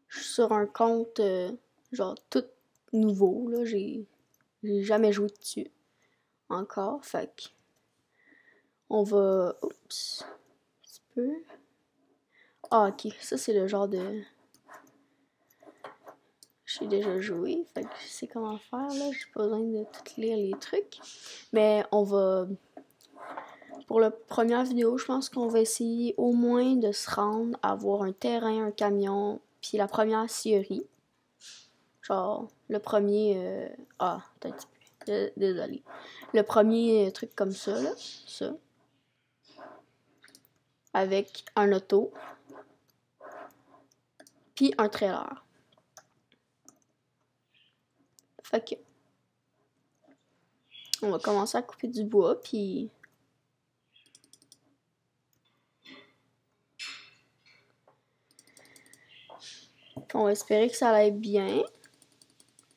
Je suis sur un compte genre tout nouveau, là. J'ai jamais joué dessus encore. Fait que on va. Oups. Un petit peu. Ah, ok. Ça, c'est le genre de. J'ai déjà joué. Fait que je sais comment faire, là. J'ai pas besoin de tout lire les trucs. Mais on va. Pour la première vidéo, je pense qu'on va essayer au moins de se rendre à avoir un terrain, un camion, puis la première scierie. Genre, le premier. Ah, attends un petit peu. Désolé. Le premier truc comme ça, là. Ça. Avec un auto. Puis un trailer. Fait que. On va commencer à couper du bois, puis. On va espérer que ça aille bien.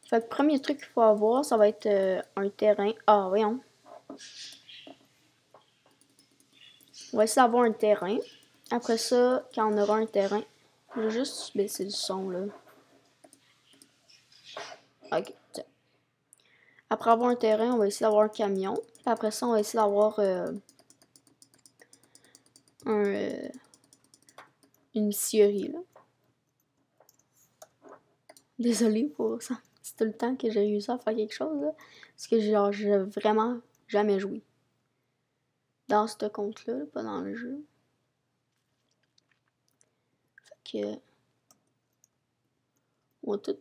Fait que le premier truc qu'il faut avoir, ça va être un terrain. Ah, voyons. On va essayer d'avoir un terrain. Après ça, quand on aura un terrain, je vais juste baisser le son, là. Ok, tiens. Après avoir un terrain, on va essayer d'avoir un camion. Puis après ça, on va essayer d'avoir une scierie, là. Désolée pour ça. C'est tout le temps que j'ai réussi à faire quelque chose, là. Parce que genre, j'ai vraiment jamais joué. Dans ce compte-là, pas dans le jeu. Fait que. On va tout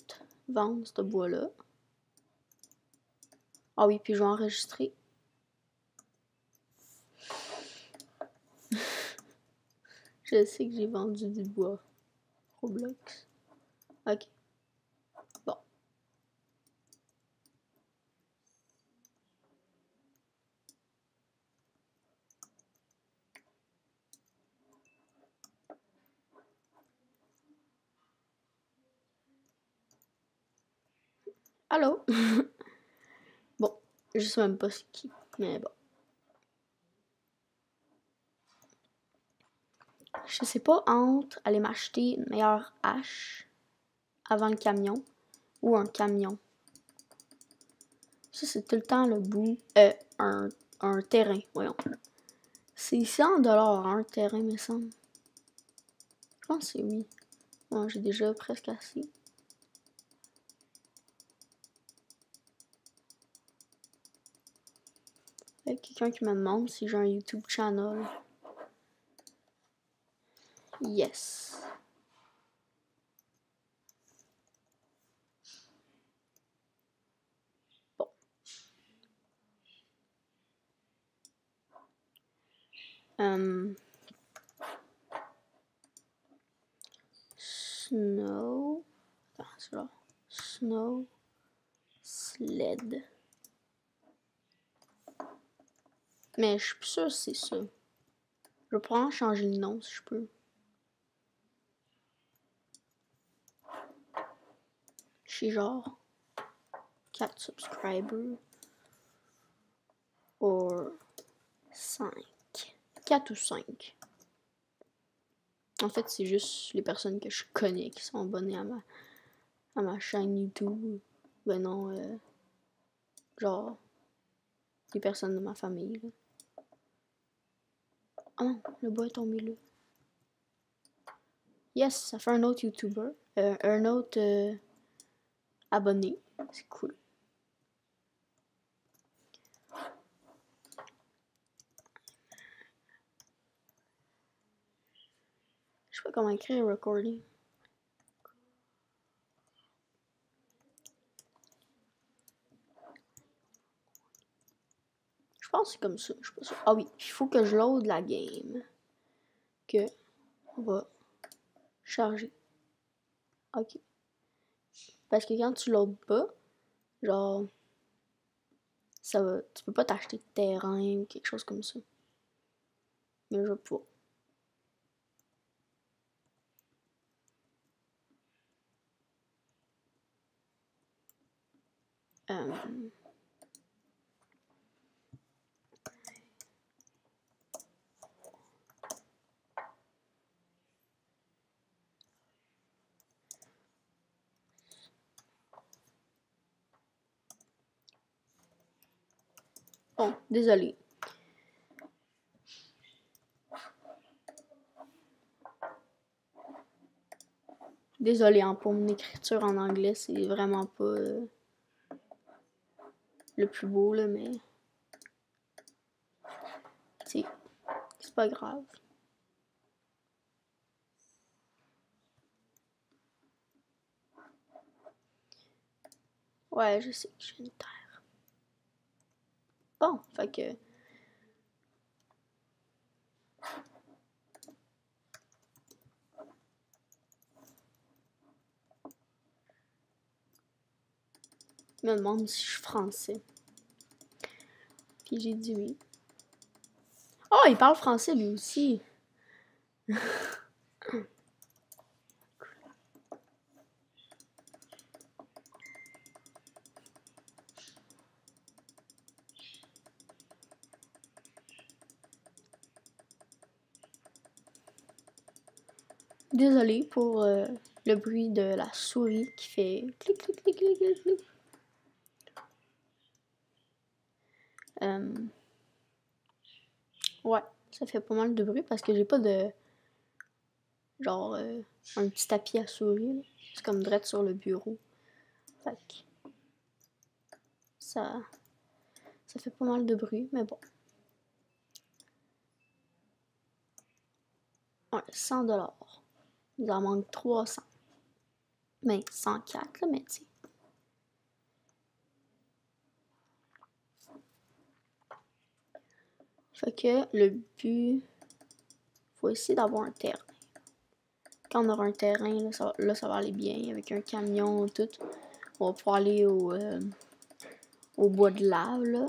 vendre ce bois-là. Ah oui, puis je vais enregistrer. Je sais que j'ai vendu du bois. Roblox. Ok. Bon. Allô? Bon, je sais même pas c'est qui, mais bon. Je sais pas entre aller m'acheter une meilleure hache avant le camion ou un camion. Ça, c'est tout le temps le bout. Un terrain, voyons. C'est 100$ un terrain, me semble. Je pense que c'est oui. Bon, j'ai déjà presque assez. Il y a quelqu'un qui me demande si j'ai un YouTube channel. Yes. Bon. Snow. Attends, c'est là. Snow. Sled. Mais je suis plus sûre que c'est ça. Je vais probablement changer le nom si je peux. Je suis genre 4 subscribers. Ou 5. 4 ou 5. En fait, c'est juste les personnes que je connais qui sont abonnées à ma chaîne YouTube. Ben non, genre, les personnes de ma famille. Là. Oh non, le bois est tombé là. Yes, ça fait un autre YouTuber. Un autre abonné. C'est cool. Je sais pas comment écrire recording. Je pense que c'est comme ça. Je sais pas sûr. Ah oui, il faut que je load la game. Que on va charger. Ok. Parce que quand tu loads pas, genre, ça va. Tu peux pas t'acheter de terrain ou quelque chose comme ça. Mais je vais pas. Bon, désolé. Désolé hein, pour mon écriture en anglais, c'est vraiment pas le plus beau, là, mais c'est pas grave. Ouais, je sais que je viens de terre. Bon, fait que... Je me demande si je suis français. Puis j'ai dit oui. Oh, il parle français lui aussi. Désolée pour le bruit de la souris qui fait clic, clic, clic, clic, clic, clic. Ouais, ça fait pas mal de bruit parce que j'ai pas de genre un petit tapis à souris. C'est comme direct sur le bureau. Fait que ça fait pas mal de bruit, mais bon. Ouais, 100$. Il en manque 300. Mais 104, là, mais tu sais. Fait que le but, faut essayer d'avoir un terrain. Quand on aura un terrain, là, ça va aller bien avec un camion, tout. On va pouvoir aller au bois de lave, là.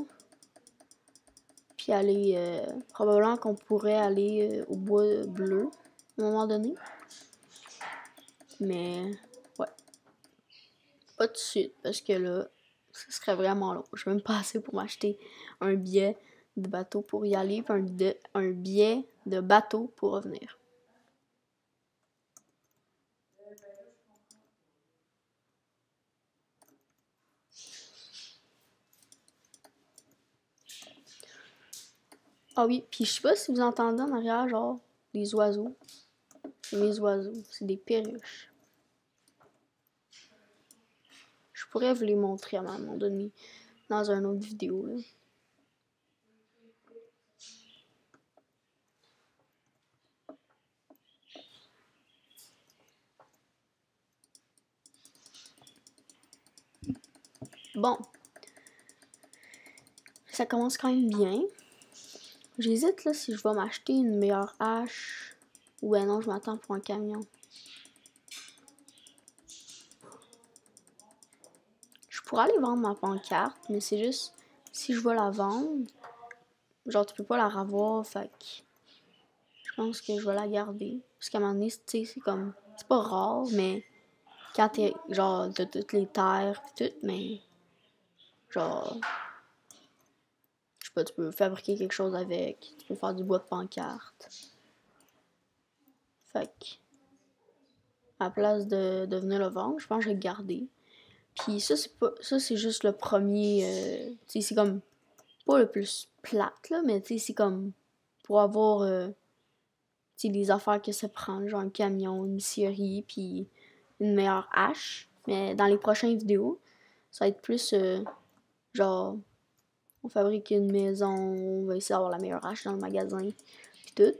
Puis aller, probablement qu'on pourrait aller au bois bleu à un moment donné. Mais, ouais. Pas tout de suite, parce que là, ça serait vraiment long. Je vais même pas assez pour m'acheter un billet de bateau pour y aller, puis un billet de bateau pour revenir. Ah oui, puis je sais pas si vous entendez en arrière, genre, des oiseaux. C'est mes oiseaux, c'est des perruches. Je pourrais vous les montrer à un moment donné dans une autre vidéo, là. Bon. Ça commence quand même bien. J'hésite là si je vais m'acheter une meilleure hache ou ben non, je m'attends pour un camion. Je pourrais aller vendre ma pancarte, mais c'est juste si je vais la vendre, genre tu peux pas la revoir, fait que je pense que je vais la garder. Parce qu'à un moment donné, tu sais, c'est comme. C'est pas rare, mais quand t'es genre de toutes les terres pis tout, mais genre. Je sais pas, tu peux fabriquer quelque chose avec, tu peux faire du bois de pancarte. Fait que. À la place de venir le vendre, je pense que je vais le garder. Puis ça, c'est juste le premier. Tu sais, c'est comme. Pas le plus plate, là, mais tu sais, c'est comme. Pour avoir. Tu sais, les affaires que ça prend, genre un camion, une scierie, puis une meilleure hache. Mais dans les prochaines vidéos, ça va être plus. Genre. On fabrique une maison, on va essayer d'avoir la meilleure hache dans le magasin, puis tout.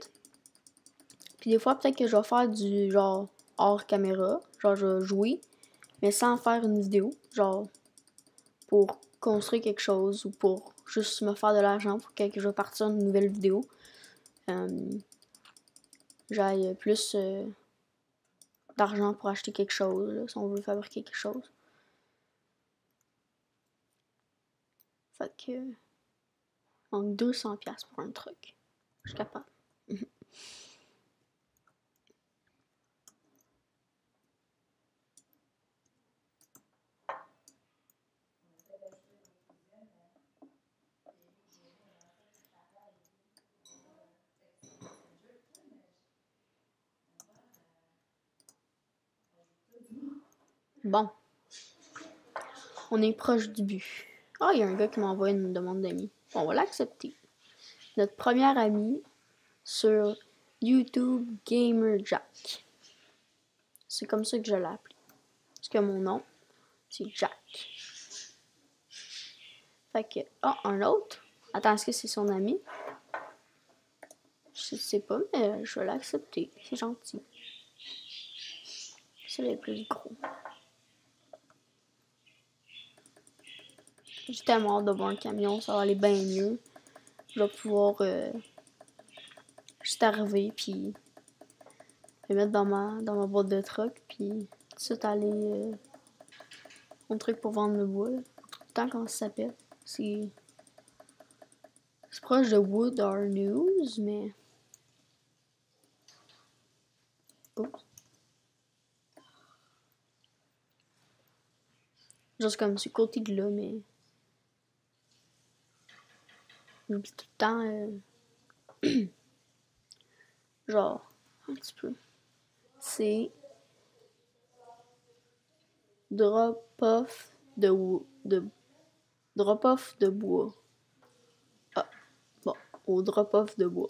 Puis des fois, peut-être que je vais faire du genre hors caméra, genre je vais jouer, mais sans faire une vidéo, genre pour construire quelque chose ou pour juste me faire de l'argent pour que je vais partir une nouvelle vidéo. J'aille plus d'argent pour acheter quelque chose, là, si on veut fabriquer quelque chose. Fait que manque 200$ pour un truc. Je suis capable. Bon. On est proche du but. Ah, il y a un gars qui m'a envoyé une demande d'amis. On va l'accepter. Notre première amie sur YouTube Gamer Jack. C'est comme ça que je l'ai appelé. Parce que mon nom, c'est Jack. Fait que... Oh, un autre. Attends, est-ce que c'est son ami? Je sais pas, mais je vais l'accepter. C'est gentil. C'est le plus gros. J'ai tellement hâte de voir un camion, ça va aller bien mieux. Je vais pouvoir juste arriver, puis le mettre dans ma boîte de truck, puis tout de suite aller mon truc pour vendre le bois. Tant comment ça s'appelle. C'est proche de Wood or News, mais... Oups. Juste comme sur le côté de là, mais... J'oublie tout le temps... Genre, un petit peu. C'est... Drop-off drop-off de bois. Ah, bon, au drop-off de bois.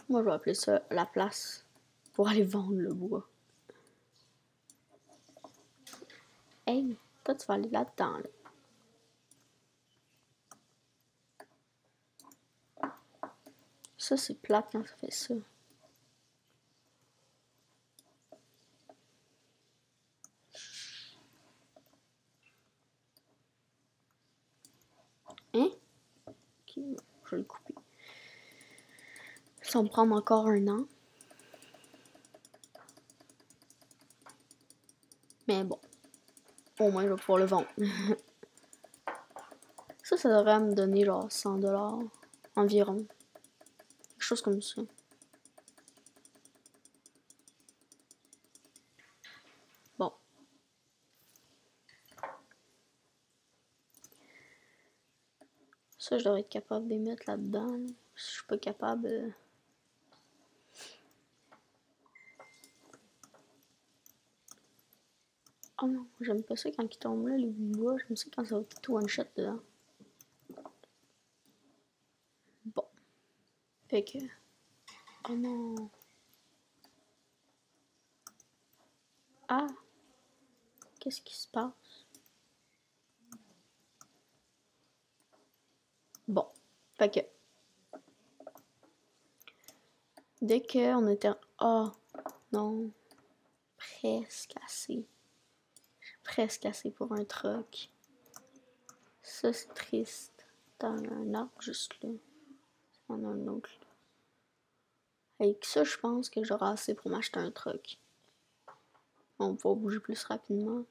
Moi, je vais appeler ça la place pour aller vendre le bois. Hey, toi, tu vas aller là-dedans, là. Ça, c'est plate quand ça fait ça. Hein? Ok, je vais le couper. Ça va me prendre encore un an. Mais bon, au moins, je vais pouvoir le vendre. Ça devrait me donner genre 100$ environ. Quelque chose comme ça. Bon. Ça, je devrais être capable de les mettre là-dedans. Si je suis pas capable... Oh non, j'aime pas ça quand ils tombent là, les bois. J'aime ça quand ça va tout one shot dedans. Bon. Fait que... Oh non. Ah. Qu'est-ce qui se passe? Bon. Fait que... Dès qu'on était... Oh. Non. Presque assez. Presque assez pour un truck. Ça, c'est triste. T'en as un arbre juste là. T'en as un autre là. Avec ça, je pense que j'aurai assez pour m'acheter un truck. On va pouvoir bouger plus rapidement.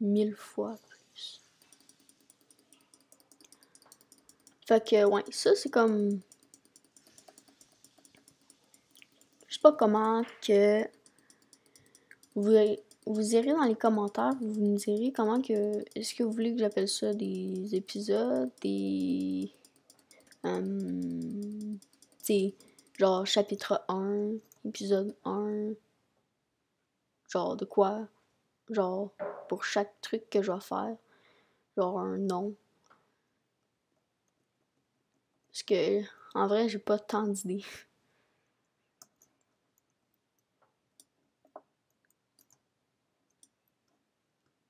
1000 fois plus. Fait que, ouais, ça, c'est comme... Je sais pas comment que... Vous irez dans les commentaires, vous me direz comment que... Est-ce que vous voulez que j'appelle ça des épisodes, des... T'sais, genre chapitre 1, épisode 1... Genre de quoi? Genre, pour chaque truc que je vais faire. Genre un nom. Parce que, en vrai, j'ai pas tant d'idées.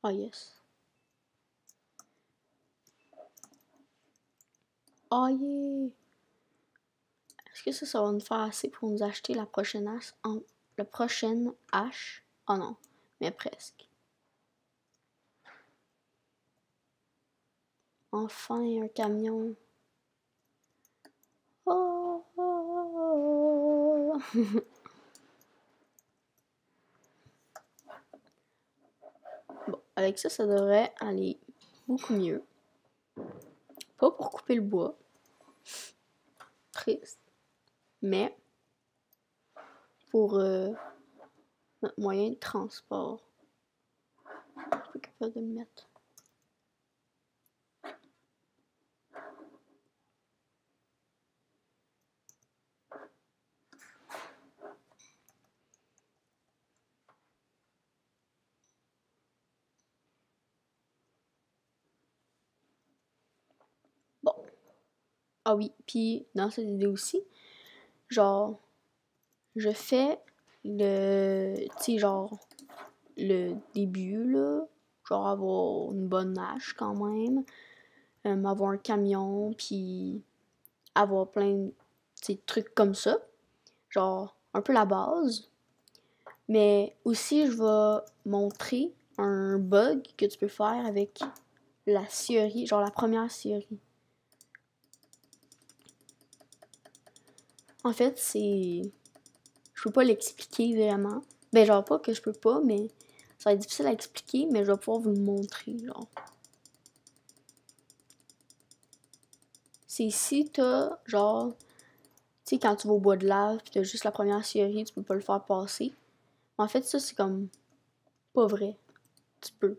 Ah, yes. Ah, yeah! Est-ce que ça va nous faire assez pour nous acheter la prochaine hache? La prochaine hache? Oh non, mais presque. Enfin, un camion. Oh, oh, oh. Bon, avec ça devrait aller beaucoup mieux. Pas pour couper le bois. Triste. Mais pour notre moyen de transport. Je suis pas capable de le mettre. Ah oui, puis dans cette vidéo aussi, genre, je fais tu sais, genre, le début, là, genre avoir une bonne hache quand même, avoir un camion, puis avoir plein de trucs comme ça, genre un peu la base. Mais aussi, je vais montrer un bug que tu peux faire avec la scierie, genre la première scierie. En fait, c'est... Je peux pas l'expliquer vraiment. Ben, genre pas que je peux pas, mais ça va être difficile à expliquer, mais je vais pouvoir vous le montrer, genre. C'est si t'as, genre... Tu sais, quand tu vas au bois de lave, pis t'as juste la première scierie, tu peux pas le faire passer. En fait, ça, c'est comme... pas vrai. Tu peux.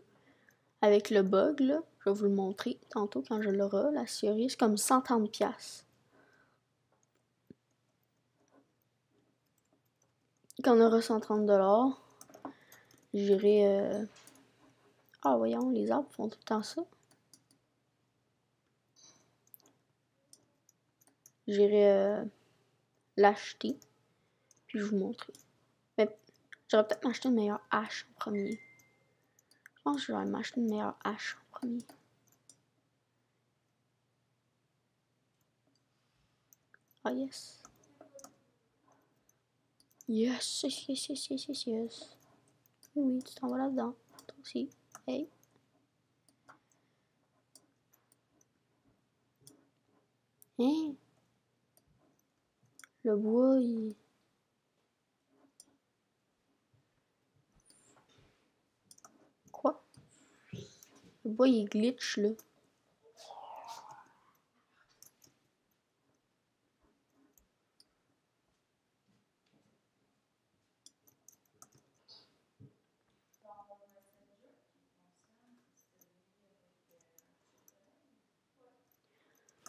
Avec le bug, là, je vais vous le montrer tantôt quand je l'aurai, la scierie, c'est comme 130$. Quand on aura 130$, j'irai... Ah, voyons, les arbres font tout le temps ça. J'irai l'acheter, puis je vous montrer. Mais j'aurais peut-être m'acheter une meilleure hache en premier. Je pense que je vais m'acheter une meilleure hache en premier. Ah, yes. Yes, yes, yes, yes, yes, yes, yes. Oui, tu t'en vas là-dedans. Toi aussi. Hey. Hein? Le bois, il... Quoi? Le bois, il glitch, là.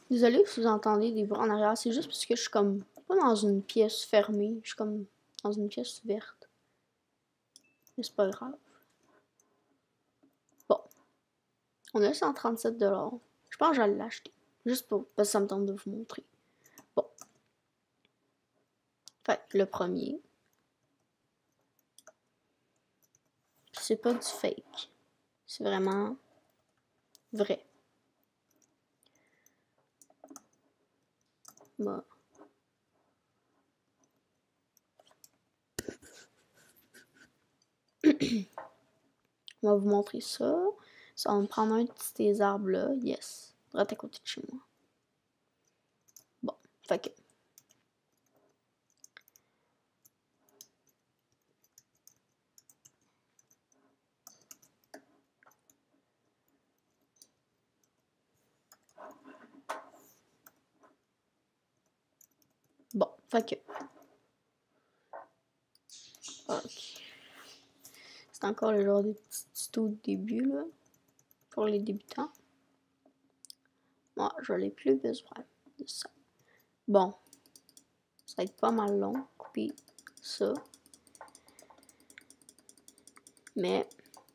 Désolée si vous entendez des bruits en arrière, c'est juste parce que je suis comme pas dans une pièce fermée, je suis comme dans une pièce verte. Mais c'est pas grave. Bon, on a 137$. Je pense que je vais l'acheter. Juste pour, parce que ça me tente de vous montrer. Bon. Fait le premier. C'est pas du fake. C'est vraiment vrai. Bon. On va vous montrer ça. Ça va me prendre un de ces arbres-là. Yes. Direct à côté de chez moi. Bon. Fait que. Bon. Fait que. Ok. C'est encore le genre de petit tuto de début, là. Pour les débutants. Moi, je n'ai plus besoin de ça. Bon. Ça va être pas mal long. Couper ça. Mais,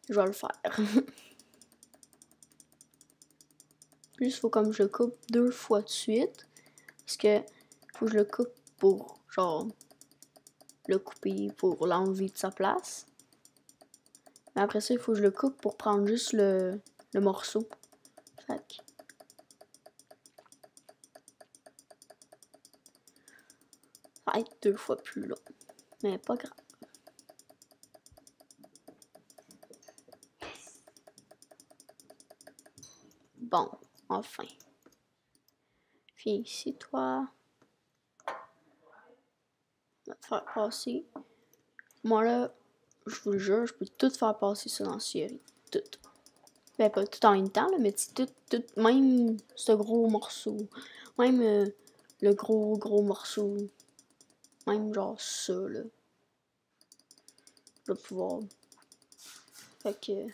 je vais le faire. Plus, il faut comme je coupe 2 fois de suite. Parce que, faut que je le coupe pour, genre, le couper pour l'enlever de sa place. Mais après ça, il faut que je le coupe pour prendre juste le morceau. Fait que... ça va être 2 fois plus long. Mais pas grave. Bon, enfin. Viens ici, toi. On va te faire passer. Moi, là, je vous le jure, je peux tout faire passer ça dans la série. Tout. Ben, pas tout en même temps, là, mais tout, même ce gros morceau. Même le gros morceau. Même genre ça, là. Je vais pouvoir. Fait que.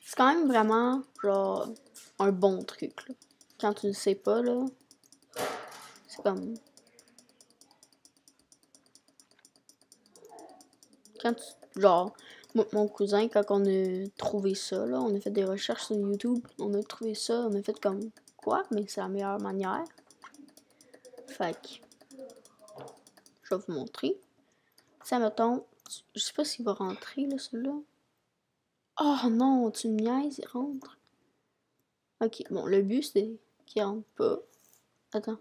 C'est quand même vraiment, genre, un bon truc, là. Quand tu le sais pas, là. C'est comme. Quand tu. Genre, mon cousin, quand on a trouvé ça, là, on a fait des recherches sur YouTube, on a trouvé ça, on a fait comme pourquoi, mais c'est la meilleure manière. Fait que je vais vous montrer. Ça, mettons, je sais pas s'il va rentrer, là, celui-là. Oh non, tu me niaises, il rentre. Ok, bon, le but, c'est qu'il rentre pas. Attends.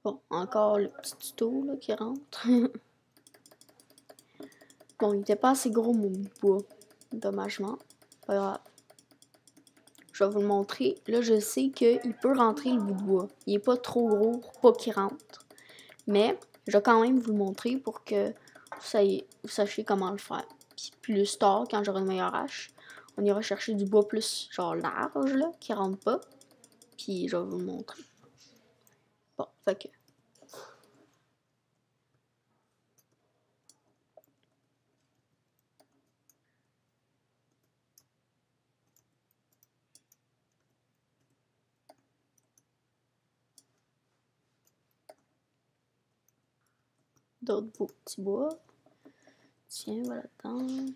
Bon, encore le petit tuto, là, qui rentre. Bon, il était pas assez gros, mon bois. Dommagement. Pas grave. Je vais vous le montrer. Là, je sais qu'il peut rentrer le bout de bois. Il est pas trop gros pour pas qu'il rentre. Mais, je vais quand même vous le montrer pour que vous sachiez comment le faire. Puis plus tard, quand j'aurai une meilleure hache, on ira chercher du bois plus genre large, là, qui rentre pas. Puis je vais vous le montrer. Bon, fait que... D'autres beaux petits bois. Tiens, voilà dedans.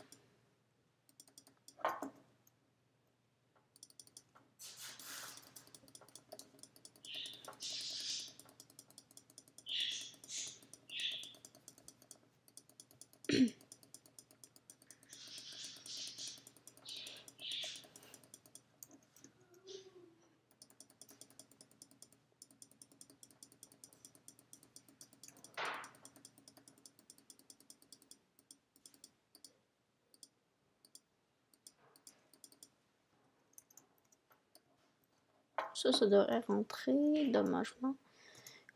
Ça devrait rentrer. Dommagement.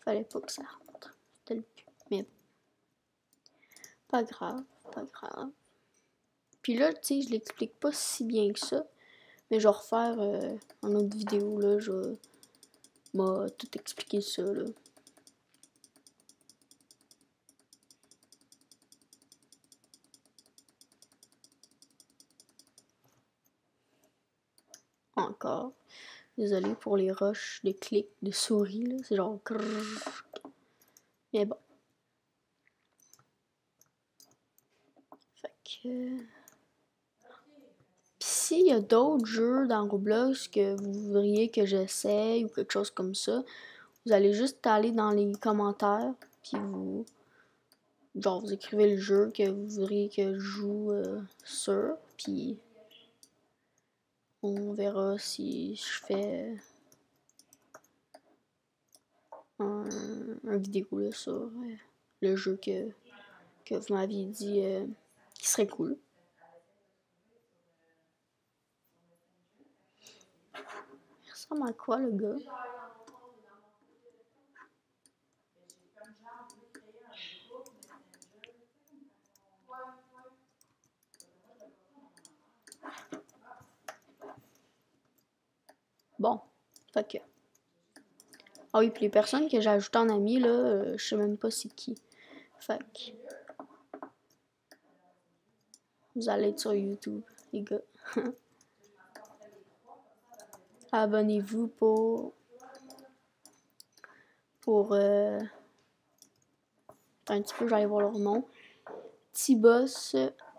Fallait pas que ça rentre. C'était le but. Mais pas grave, pas grave. Puis là, tu sais, je l'explique pas si bien que ça. Mais je vais refaire une autre vidéo, là. Je vais tout expliquer ça, là. Encore. Désolé pour les rushs, les clics de souris, là. C'est genre... Mais bon. Fait que... Puis s'il y a d'autres jeux dans Roblox que vous voudriez que j'essaye ou quelque chose comme ça, vous allez juste aller dans les commentaires, puis vous... Genre, vous écrivez le jeu que vous voudriez que je joue sur, puis... On verra si je fais... un vidéo là, sur le jeu que vous m'aviez dit qui serait cool. Il ressemble à quoi le gars? Bon, fait que... Ah oui, puis les personnes que j'ai ajoutées en ami, là, je sais même pas c'est qui. Fait que... Vous allez être sur YouTube, les gars. Abonnez-vous pour un petit peu, je vais aller voir leur nom. T-Boss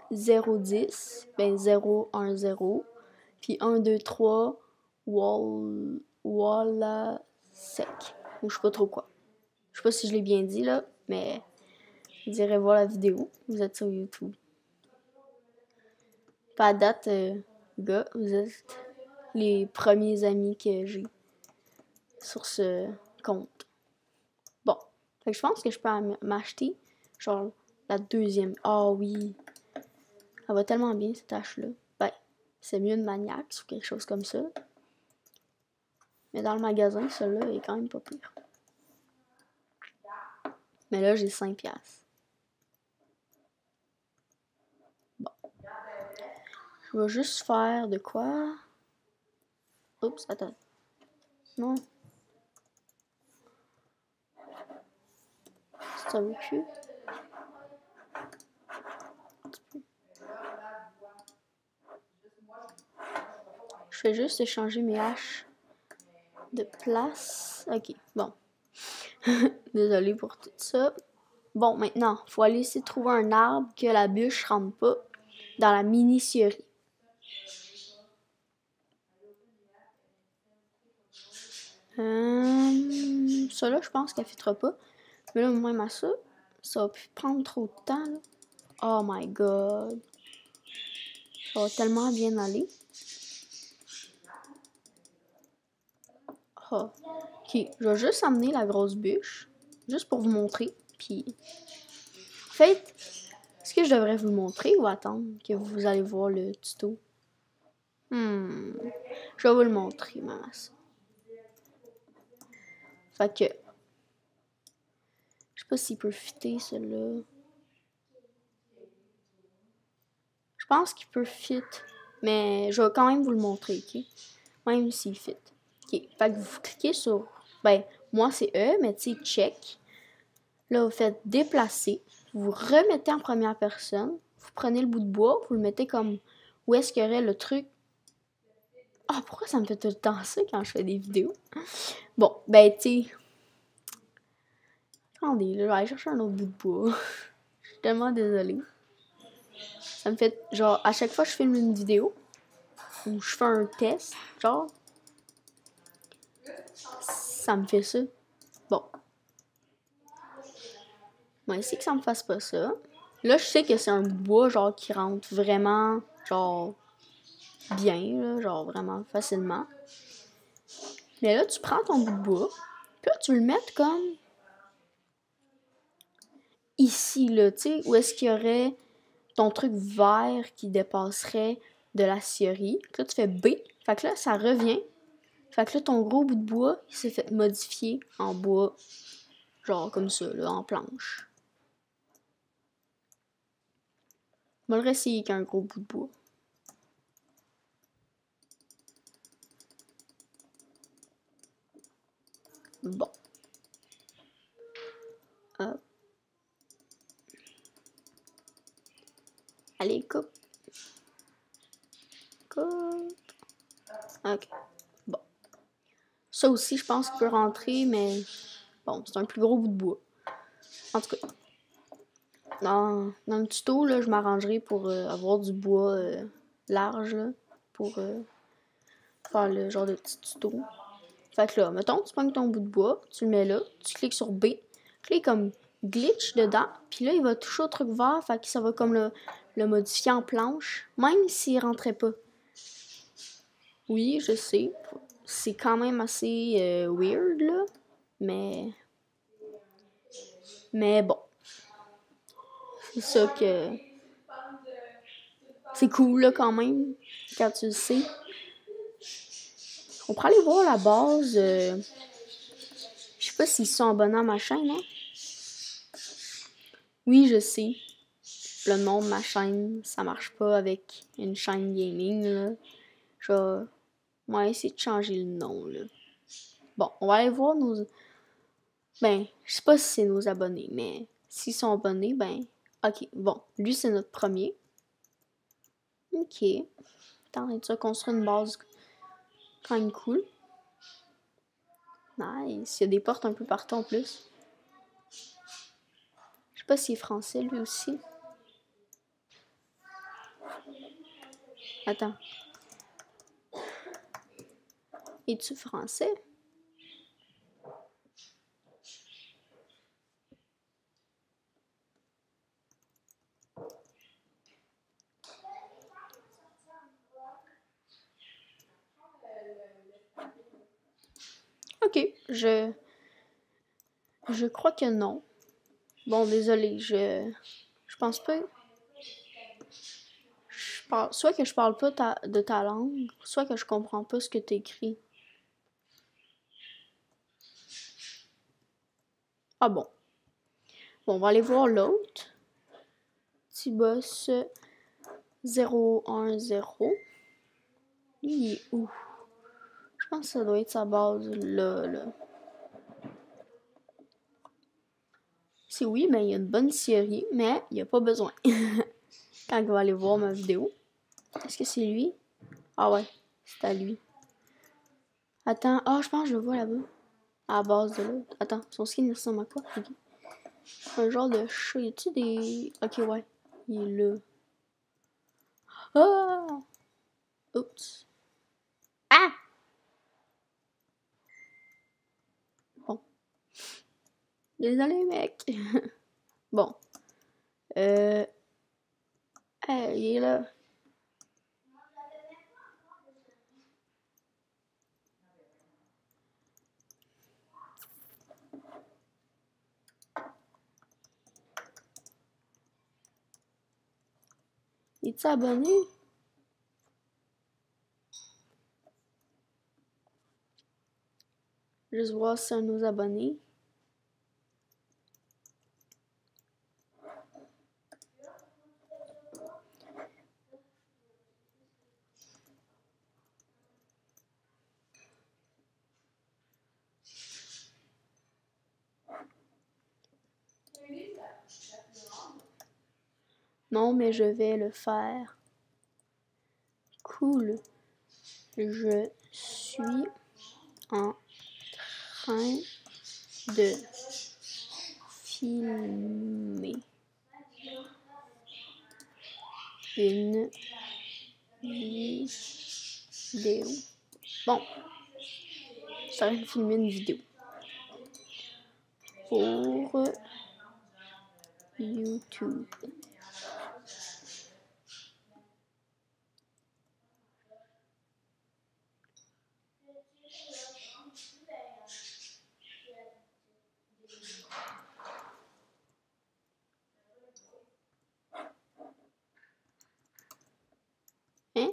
010, ben 010, puis 123 Walla Sec. Ou je sais pas trop quoi. Je sais pas si je l'ai bien dit là, mais je dirais voir la vidéo. Vous êtes sur YouTube. Pas à date, gars, vous êtes les premiers amis que j'ai sur ce compte. Bon, fait que je pense que je peux m'acheter genre la deuxième. Ah oui, elle va tellement bien cette hache-là. Ben, c'est mieux de Maniax ou quelque chose comme ça. Mais dans le magasin, celle-là est quand même pas pire. Mais là, j'ai 5$. Bon. Je vais juste faire de quoi? Oups, attends. Non. Ça veut plus. Je vais juste échanger mes haches de place. Ok, bon. Désolée pour tout ça. Bon, maintenant, il faut aller essayer de trouver un arbre que la bûche rentre pas dans la mini-scierie. Ça là, je pense qu'elle fitera pas. Mais là, même à ça, ça va plus prendre trop de temps, là. Oh my god. Ça va tellement bien aller. Oh. Ok, je vais juste amener la grosse bûche. Juste pour vous montrer. Puis, en fait, est-ce que je devrais vous le montrer ou attendre que vous allez voir le tuto? Je vais vous le montrer, maman. Fait que, je sais pas s'il peut fitter, celui-là. Je pense qu'il peut fit, mais je vais quand même vous le montrer, ok? Même s'il fit. Ok, fait que vous cliquez sur, ben, moi c'est E, mais tu sais, check. Là, vous faites déplacer. Vous remettez en première personne. Vous prenez le bout de bois, vous le mettez comme où est-ce qu'il y aurait le truc. Ah, pourquoi ça me fait tout le temps ça quand je fais des vidéos? Bon, ben, tu sais. Attendez, là, je vais aller chercher un autre bout de bois. Je suis tellement désolée. Ça me fait, genre, à chaque fois que je filme une vidéo, ou je fais un test, genre, ça me fait ça. Bon. Moi, essayer que ça me fasse pas ça. Là, je sais que c'est un bois, genre, qui rentre vraiment, genre, bien, là, genre, vraiment facilement. Mais là, tu prends ton bout de bois, puis là, tu le mets comme ici, là, tu sais, où est-ce qu'il y aurait ton truc vert qui dépasserait de la scierie. Là, tu fais B. Fait que là, ça revient. Fait que là, ton gros bout de bois, il s'est fait modifier en bois, genre comme ça, là, en planche. On va le réessayer avec un gros bout de bois. Bon. Hop. Allez, coupe. Coupe. Ok. Bon. Ça aussi, je pense qu'il peut rentrer, mais bon, c'est un plus gros bout de bois. En tout cas, dans le tuto, là, je m'arrangerai pour avoir du bois large, là, pour faire le genre de petit tuto. Fait que là, mettons, tu prends ton bout de bois, tu le mets là, tu cliques sur B, clique comme glitch dedans, puis là, il va toucher au truc vert, fait que ça va comme le modifier en planche, même s'il rentrait pas. Oui, je sais, c'est quand même assez weird, là, mais bon, c'est ça que... C'est cool, là, quand même, quand tu le sais. On pourrait aller voir la base, je sais pas s'ils sont abonnés à ma chaîne, hein? Oui, je sais. Le nom de ma chaîne, ça marche pas avec une chaîne gaming, là. Je vais essayer de changer le nom, là. Bon, on va aller voir nos... Ben, je sais pas si c'est nos abonnés, mais s'ils sont abonnés, ben... Ok, bon. Lui, c'est notre premier. Ok. Attends, tu vas construire une base quand même cool. Nice. Il y a des portes un peu partout en plus. Je sais pas s'il est français, lui aussi. Attends. Es-tu français? Ok, je crois que non. Bon, désolé, je pense pas. Soit que je parle pas de ta langue, soit que je comprends pas ce que tu écris. Ah bon. Bon, on va aller voir l'autre. Petit boss 010. Il est où? Je pense que ça doit être sa base là. C'est oui, mais il y a une bonne série, mais il n'y a pas besoin. Quand il va aller voir ma vidéo. Est-ce que c'est lui? Ah ouais, c'est à lui. Attends, je pense que je le vois là-bas. À la base de l'autre. Attends, son skin il ressemble à quoi? Okay. Un genre de chat. Y a-tu des... Ok, ouais. Il est là. Ah! Oups. Ah! Désolé, mec. Bon. Hey, il est là. Es-tu abonné? Juste voir si c'est un de nos abonnés. Non, mais je vais le faire. Cool. Je suis en train de filmer une vidéo. Bon, je suis en train de filmer une vidéo pour YouTube. Hein?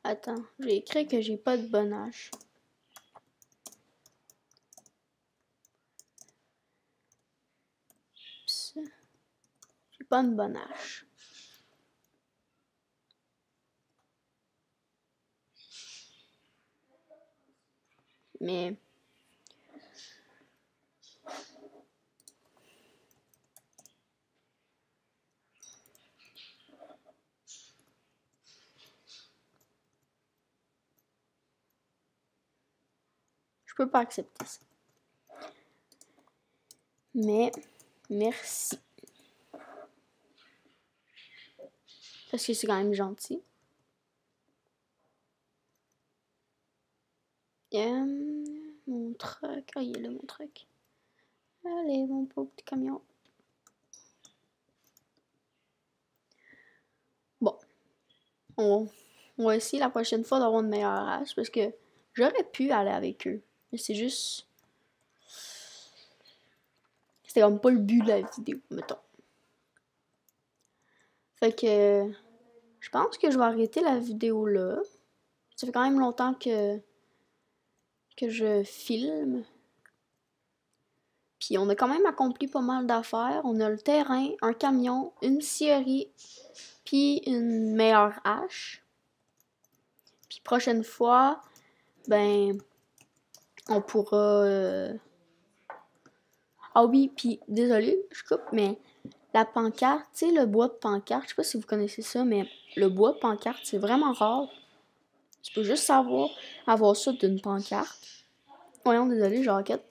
Attends, j'ai écrit que j'ai pas de bon âge. J'ai pas de bon âge. Mais je peux pas accepter ça. Mais merci. Parce que c'est quand même gentil. Mon truck. Ah, il est là, mon truck. Allez, mon pauvre petit camion. Bon. On va essayer la prochaine fois d'avoir une meilleure race. Parce que j'aurais pu aller avec eux. Mais c'est juste... C'était comme pas le but de la vidéo, mettons. Fait que... Je pense que je vais arrêter la vidéo là. Ça fait quand même longtemps que je filme. Puis on a quand même accompli pas mal d'affaires. On a le terrain, un camion, une scierie, puis une meilleure hache. Puis prochaine fois, ben, on pourra... Ah oui, puis désolé, je coupe, mais la pancarte, tu sais, le bois de pancarte, je sais pas si vous connaissez ça, mais le bois de pancarte, c'est vraiment rare. Tu peux juste avoir ça d'une pancarte. Voyons, désolé, j'enquête.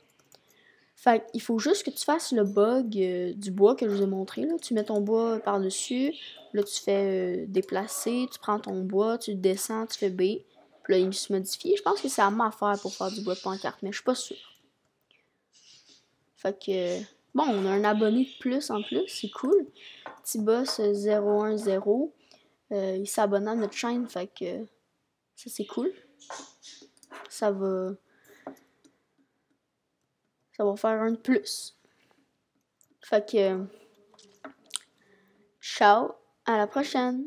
Fait qu'il faut juste que tu fasses le bug du bois que je vous ai montré. Là. Tu mets ton bois par-dessus, là tu fais déplacer, tu prends ton bois, tu descends, tu fais B, puis là il se modifie. Je pense que c'est à ma affaire pour faire du bois de pancarte, mais je suis pas sûre. Fait que, bon, on a un abonné de plus en plus, c'est cool. Petit boss 010, il s'abonne à notre chaîne, fait que ça c'est cool. Ça va faire un de plus. Fait que, ciao, à la prochaine!